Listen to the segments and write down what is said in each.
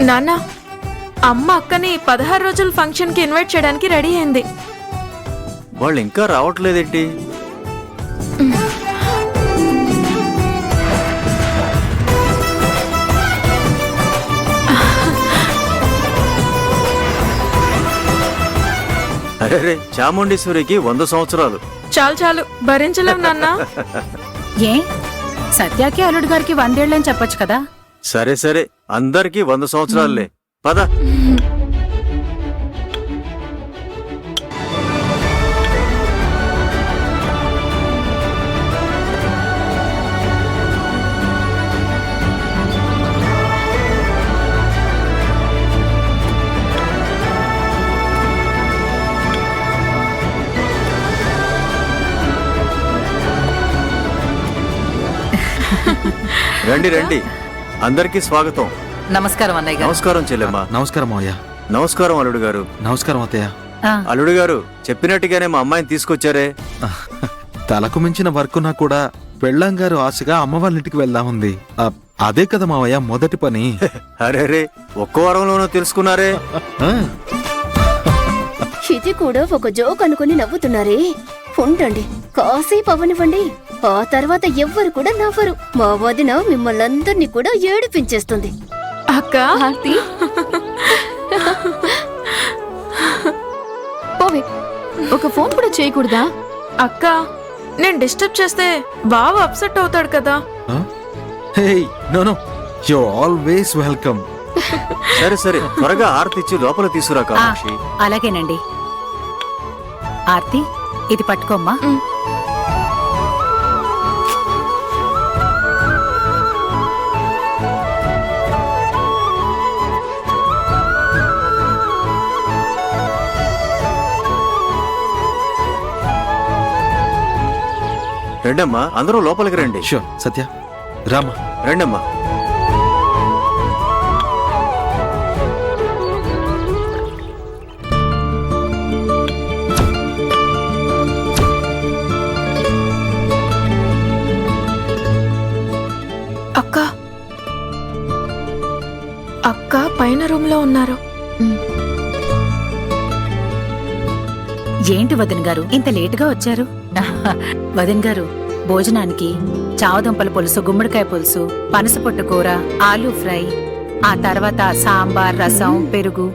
నాన్న, అమ్మ అక్కని 16 రోజుల ఫంక్షన్ కి ఇన్వైట్ చేయడానికి రెడీ అయింది. వాళ్ళు ఇంకా రావట్లేదేంటి? అరే, చాముండేశ్వరికి 100 సంవత్సరాలు. చాలు చాలు, భరించలేం నాన్న. ఏ సత్యాకి అల్లుడు గారికి 100 ఏళ్ళని చెప్పొచ్చు కదా. సరే సరే, అందరికీ 100 సంవత్సరాలే. పద. రండి రండి, అందరికీ స్వాగతం. నమస్కారం అన్నయ్య గారు. నమస్కారం చెల్లెమ్మ. నమస్కారం అయ్య. నమస్కారం అల్లుడు గారు. నమస్కారం అత్తయ్య. అల్లుడు గారు చెప్పినట్టుగానే మా అమ్మాయిని తీసుకొచ్చారే. తలకు మించిన వర్క్ నా కూడా పెళ్ళాం గారు ఆశగా అమ్మ వాళ్ళ ఇంటికి వెళ్దామంది. అదే కదా మావయ్య మొదటి పని. అరే, ఒక్క వారంలోనూ తెలుసుకున్నారే. ఇది కూడా ఒక జోక్ అనుకుని నవ్వుతున్నారే. ఉండండి, కాసేపు అవనివ్వండి. ఆ తర్వాత ఎవ్వరు కూడా నవ్వరు. మా వదిన మిమ్మల్ని అందరినీ కూడా ఏడిపించేస్తుంది. అక్క, పోవే, ఒక ఫోన్ కూడా చేయకూడదా? అక్క, నేను డిస్టర్బ్ చేస్తే బావ అప్సెట్ అవుతాడు కదా. Hey no no, you always welcome. సరే సరే, త్వరగా ఆర్తి ఇచ్చి లోపల తీసుకురా కామాక్షి. అలాగేనండి. ఆర్తి, ఇది పట్టుకోమ్మా. రండమ్మా, అందరూ లోపలికి రండి. షూర్ సత్య, రామా. రండమ్మా. అక్క, అక్క పైన రూమ్ లో ఉన్నారు. ఏంటి వదిన్ గారు ఇంత లేటుగా వచ్చారు? వదిన్ గారు, భోజనానికి చావదుంపల పులుసు, గుమ్మడికాయ పులుసు, పనసపొట్టు కూర, ఆలూ ఫ్రై, ఆ తర్వాత సాంబార్, రసం, పెరుగు,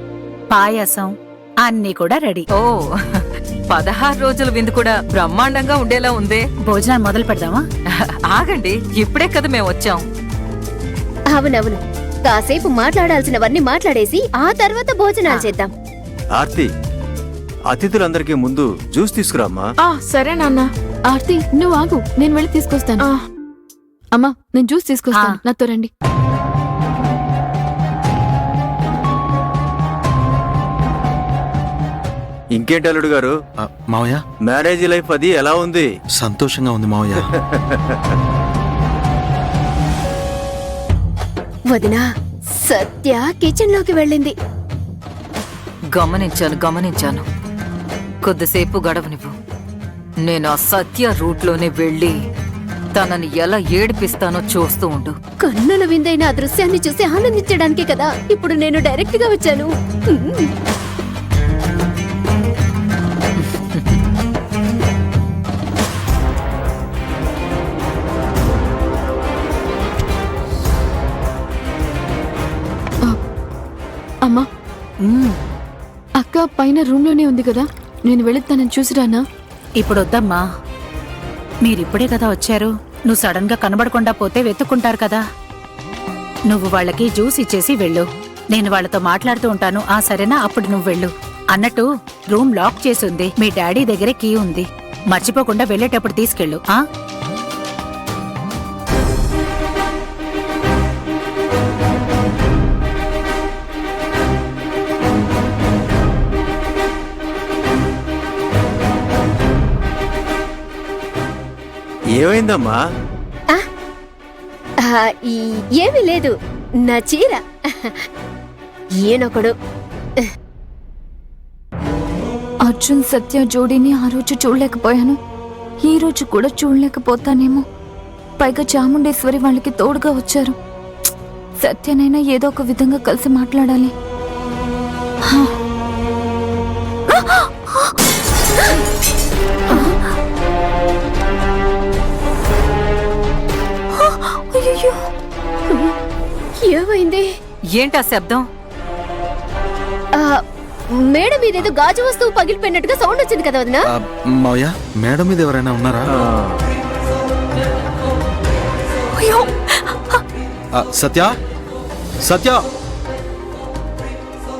పాయసం అన్నీ కూడా రెడీ. ఓ, 16 రోజుల విందు కూడా బ్రహ్మాండంగా ఉండేలా ఉందే. భోజనాన్ని మొదలు పెడదామా? ఆగండి, ఇప్పుడే కదా మేము వచ్చాం. అవునవును, కాసేపు మాట్లాడాల్సినవన్నీ మాట్లాడేసి ఆ తర్వాత భోజనాలు చేద్దాం. ఆర్తి, అతిథులందరికీ ముందు జ్యూస్ తీసుకురామ్మా. సరే నాన్న. ఆర్తి, నువ్వు ఆగు, నేను వెళ్ళి తీసుకొస్తాను. అమ్మా, నేను జ్యూస్ తీసుకొస్తాను, నాతో రండి. ఇంకేంటి అల్లుడు గారు, మావయ్య మ్యారేజ్ లైఫ్ అది ఎలా ఉంది? సంతోషంగా ఉంది మావయ్య. వదినా, సత్య కిచెన్ లోకి వెళ్ళింది. గమనించాను. కొద్దిసేపు గడవనివ్వు. నేను ఆ సత్య రూట్లోనే వెళ్ళి తనని ఎలా ఏడిపిస్తానో చూస్తూ ఉండు. కన్నుల విందైన ఆ దృశ్యాన్ని చూసి ఆనందించడానికే కదా ఇప్పుడు నేను డైరెక్ట్ గా వచ్చాను. అమ్మా, అక్క పైన రూమ్ లోనే ఉంది కదా, నేను వెళ్ళి తనని చూసిరానా? ఇప్పుడు వద్దమ్మా, మీరిప్పుడే కదా వచ్చారు. నువ్వు సడన్ గా కనబడకుండా పోతే వెతుక్కుంటారు కదా. నువ్వు వాళ్ళకి జ్యూస్ ఇచ్చేసి వెళ్ళు, నేను వాళ్ళతో మాట్లాడుతూ ఉంటాను. సరేనా? అప్పుడు నువ్వు వెళ్ళు. అన్నట్టు రూమ్ లాక్ చేసి ఉంది, మీ డాడీ దగ్గరే కీ ఉంది, మర్చిపోకుండా వెళ్ళేటప్పుడు తీసుకెళ్ళు. ఏమైందమ్మా? ఏమీ లేదు, నా చీర. ఈయనొకడు అర్జున్ సత్య జోడీని ఆ రోజు చూడలేకపోయాను, ఈ రోజు కూడా చూడలేకపోతానేమో. పైగా చాముండేశ్వరి వాళ్ళకి తోడుగా వచ్చారు. సత్యనైనా ఏదో ఒక విధంగా కలిసి మాట్లాడాలి. అయ్యయ్యో. ఏమైంది? ఏంటా శబ్దం? ఆ, మేడ మీదేదో గాజు వస్తువు పగిలిపోయినట్టుగా సౌండ్ వచ్చింది కదా వదినా. మావయ్య మేడం మీద ఎవరైనా ఉన్నారా? సత్య సత్య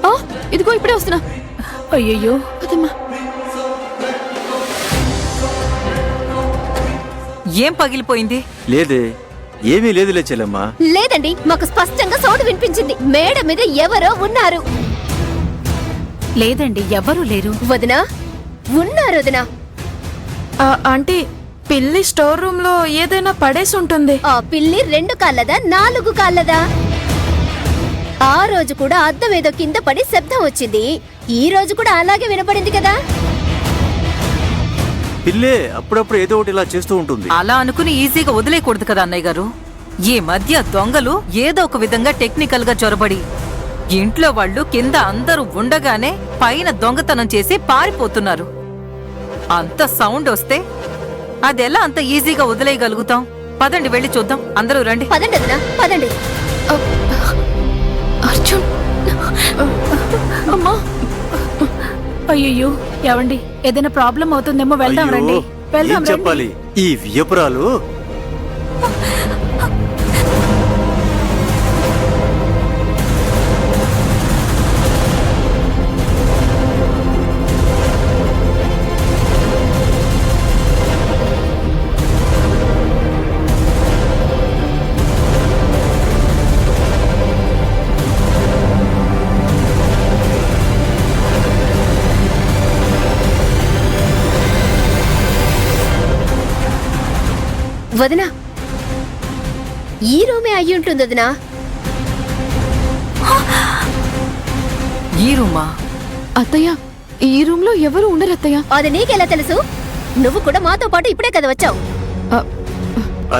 ఆ, ఇదిగో ఇప్పుడే వస్తున్నా. అయ్యయ్యో. అదమ్మా. ఏం పగిలిపోయింది? లేదే, ఏమీ లేదులే చెల్లెమ్మా. లేదండి, మాకు స్పష్టంగా సౌండ్ వినిపించింది. మేడ మీద ఎవరో ఉన్నారు. లేదండి, ఎవ్వరూ లేరు. వదినా, ఉన్నారు వదినా. ఆంటీ, పిల్లి స్టోర్ రూమ్ లో ఏదైనా పడేసి ఉంటుంది. ఆ పిల్లి 2 కాళ్ళదా 4 కాళ్ళదా? ఆ రోజు కూడా అద్దం ఏదో కింద పడి శబ్దం వచ్చింది. ఈ రోజు కూడా అలాగే వినపడింది కదా. పిల్లే అప్పుడప్పుడు ఏదో ఒకటి ఇలా చేస్తూ ఉంటుంది. అలా అనుకుని ఈజీగా వదిలేయకూడదు కదా అన్నయ్య గారు. ఈ మధ్య దొంగలు ఏదో ఒక విధంగా టెక్నికల్ గా చొరబడి ఇంట్లో వాళ్ళు కింద అందరూ ఉండగానే పైన దొంగతనం చేసి పారిపోతున్నారు. అంత సౌండ్ వస్తే అదెలా అంత ఈజీగా వదిలేయగలుగుతాం? పదండి వెళ్ళి చూద్దాం. అందరూ రండి. పదండి వదినా, పదండి. అర్జున్. అమ్మా. అయ్యయ్యో, ఏవండి, ఏదైనా ప్రాబ్లం అవుతుందేమో, వెళ్దాం అయ్యో, రండి. ఏం వెళ్దాం రండి. చెప్పాలి ఈ వియపురాలు. వదినా, ఈ రూమే అయ్యి ఉంటుంది వదినా. ఈ రూమా? అత్తయ్య, ఈ రూమ్ లో ఎవరు ఉండరు అత్తయ్య. అది నీకెలా తెలుసు? నువ్వు కూడా మాతో పాటు ఇప్పుడే కదా వచ్చావు. ఆ,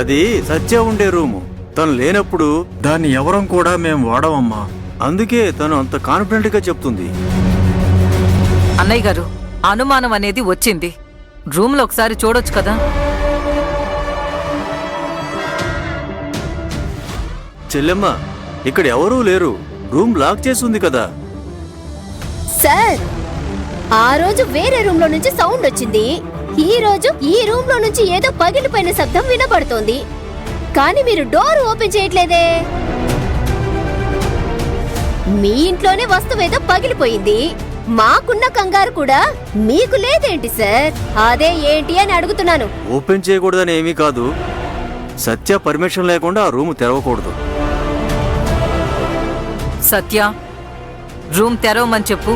అది సత్య ఉండే రూము. తను లేనప్పుడు దాన్ని ఎవరం కూడా మేం వాడమమ్మా. అందుకే తను అంత కాన్ఫిడెంట్ గా చెప్తుంది. అన్నయ్య గారు, అనుమానం అనేది వచ్చింది. రూమ్ లో ఒకసారి చూడొచ్చు కదా. చెల్లెమ్మ, ఇక్కడ ఎవరూ లేరు. రూమ్ లాక్ చేసి ఉంది కదా. సార్, ఆ రోజు వేరే రూమ్ లో నుంచి సౌండ్ వచ్చింది. ఈ రోజు ఈ రూమ్ లో నుంచి ఏదో పగిలిపోయిన శబ్దం వినబడుతోంది. కానీ మీరు డోర్ ఓపెన్ చేయట్లేదే. మీ ఇంట్లోనే వస్తువు ఏదో పగిలిపోయింది. మాకున్న కంగారు కూడా మీకు లేదేంటి సార్? అదే ఏంటి అని అడుగుతున్నాను. ఓపెన్ చేయకూడదని ఏమీ కాదు. సత్య పర్మిషన్ లేకుండా ఆ రూమ్ తెరవకూడదు. సత్య, రూమ్ తెరవమని చెప్పు.